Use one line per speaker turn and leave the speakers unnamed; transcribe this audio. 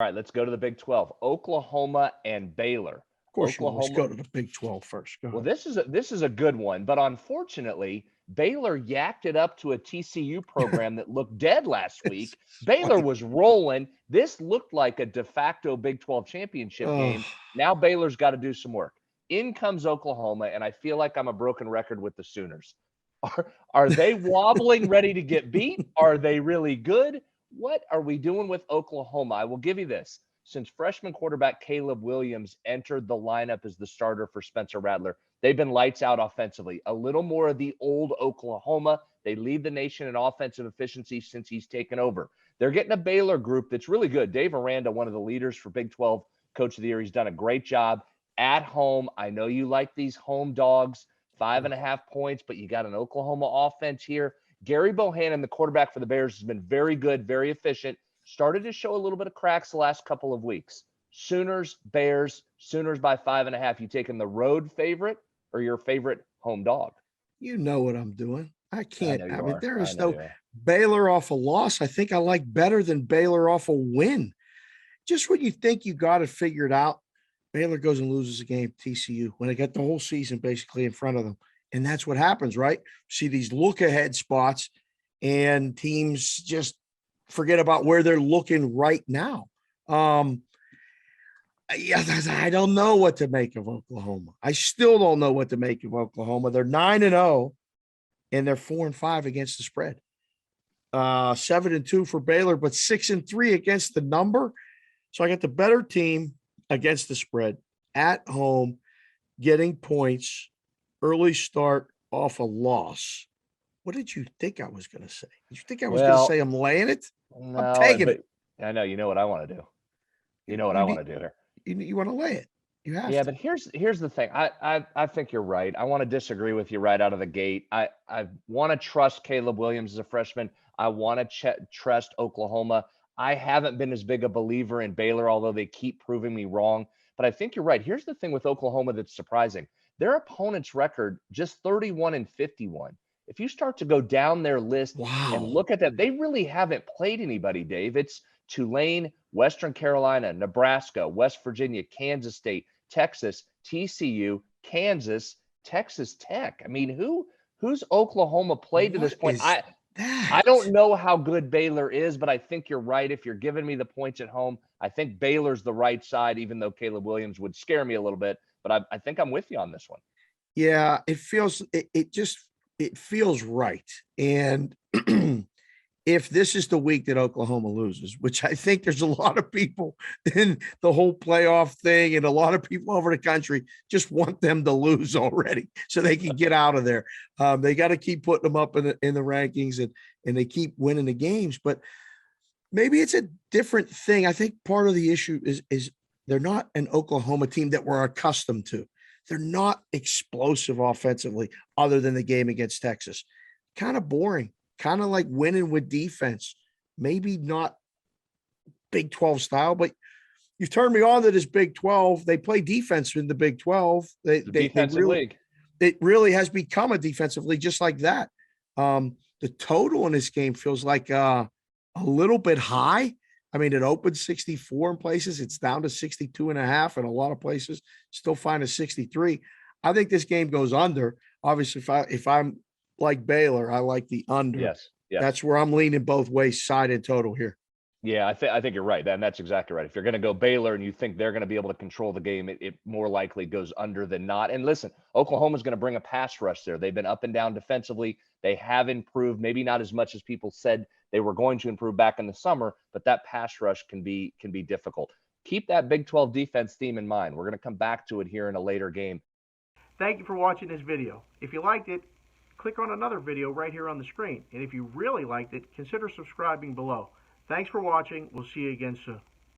All right, let's go to the Big 12. Oklahoma and Baylor.
Of course, you always
Oklahoma.
go to the Big 12 first. Go
Well,
ahead.
this is a good one, but unfortunately, Baylor yacked it up to a TCU program that looked dead last
It's
week. Baylor
funny.
was rolling. This looked like a de facto Big 12 championship
Oh,
game. Now Baylor's got to do some work. In comes Oklahoma, and I feel like I'm a broken record with the Sooners. Are they wobbling, ready to get beat? Are they really good? What are we doing with Oklahoma? I will give you this. Since freshman quarterback Caleb Williams entered the lineup as the starter for Spencer Rattler, they've been lights out offensively. A little more of the old Oklahoma. They lead the nation in offensive efficiency since he's taken over. They're getting a Baylor group that's really good. Dave Aranda, one of the leaders for Big 12 Coach of the Year, he's done a great job at home. I know you like these home dogs, 5.5 points, but you got an Oklahoma offense here. Gary Bohannon, the quarterback for the Bears, has been very good, very efficient. Started to show a little bit of cracks the last couple of weeks. Sooners, Bears, Sooners by 5.5. You taking the road favorite or your favorite home dog?
you know what I'm doing. I
I
can't.
know
I
you
mean,
are.
there
I
is
know
no
you are.
Baylor off a loss. I think I like better than Baylor off a win. Just when you think you got it figured out, Baylor goes and loses a game, TCU, when they got the whole season basically in front of them. And that's what happens, right? See these look ahead spots, and teams just forget about where they're looking right now. Um, yeah, I don't know what to make of Oklahoma. I still don't know what to make of Oklahoma. They're 9-0, and they're 4-5 against the spread. 7-2 for Baylor, but 6-3 against the number. So I got the better team against the spread at home, getting points, early start off a loss. What did you think I was going to say? Did you think I was going to say
Well,
I'm laying it? I'm
no,
taking it.
but I know you know what I want to do. You know what
You
I
need
want to do here.
you want to lay it. You have
Yeah,
to.
but here's the thing. I think you're right. I want to disagree with you right out of the gate. I want to trust Caleb Williams as a freshman. I want to trust Oklahoma. I haven't been as big a believer in Baylor, although they keep proving me wrong. But I think you're right. Here's the thing with Oklahoma that's surprising. Their opponent's record just 31-51. If you start to go down their list and
Wow.
look at that, they really haven't played anybody, Dave. It's Tulane, Western Carolina, Nebraska, West Virginia, Kansas State, Texas, TCU, Kansas, Texas Tech. I mean, who's Oklahoma played to this
What
point?
is
I
that?
don't know how good Baylor is, but I think you're right. If you're giving me the points at home, I think Baylor's the right side, even though Caleb Williams would scare me a little bit. But I think I'm with you on this one.
Yeah, it just it feels right. And if this is the week that Oklahoma loses, which I think there's a lot of people in the whole playoff thing and a lot of people over the country just want them to lose already so they can get out of there. They got to keep putting them up in the rankings, and they keep winning the games. But maybe it's a different thing. I think part of the issue is they're not an Oklahoma team that we're accustomed to. They're not explosive offensively, other than the game against Texas. Kind of boring, kind of like winning with defense. Maybe not Big 12 style, but you've turned me on to this Big 12. They play defense in the Big 12.
It's a defensive
Really,
league.
it really has become a defensively just like that. The total in this game feels like a little bit high. I mean, it opened 64 in places. It's down to 62.5 in a lot of places. Still find a 63. I think this game goes under. Obviously, if I'm like Baylor, I like the under.
Yes, yes.
That's where I'm leaning both ways, side and total here.
Yeah, I think you're right. And that's exactly right. If you're going to go Baylor and you think they're going to be able to control the game, it more likely goes under than not. And listen, Oklahoma's going to bring a pass rush there. They've been up and down defensively. They have improved, maybe not as much as people said they were going to improve back in the summer, but that pass rush can be difficult. Keep that Big 12 defense theme in mind. We're going to come back to it here in a later game.
Thank you for watching this video. If you liked it, click on another video right here on the screen. And if you really liked it, consider subscribing below. Thanks for watching. We'll see you again soon.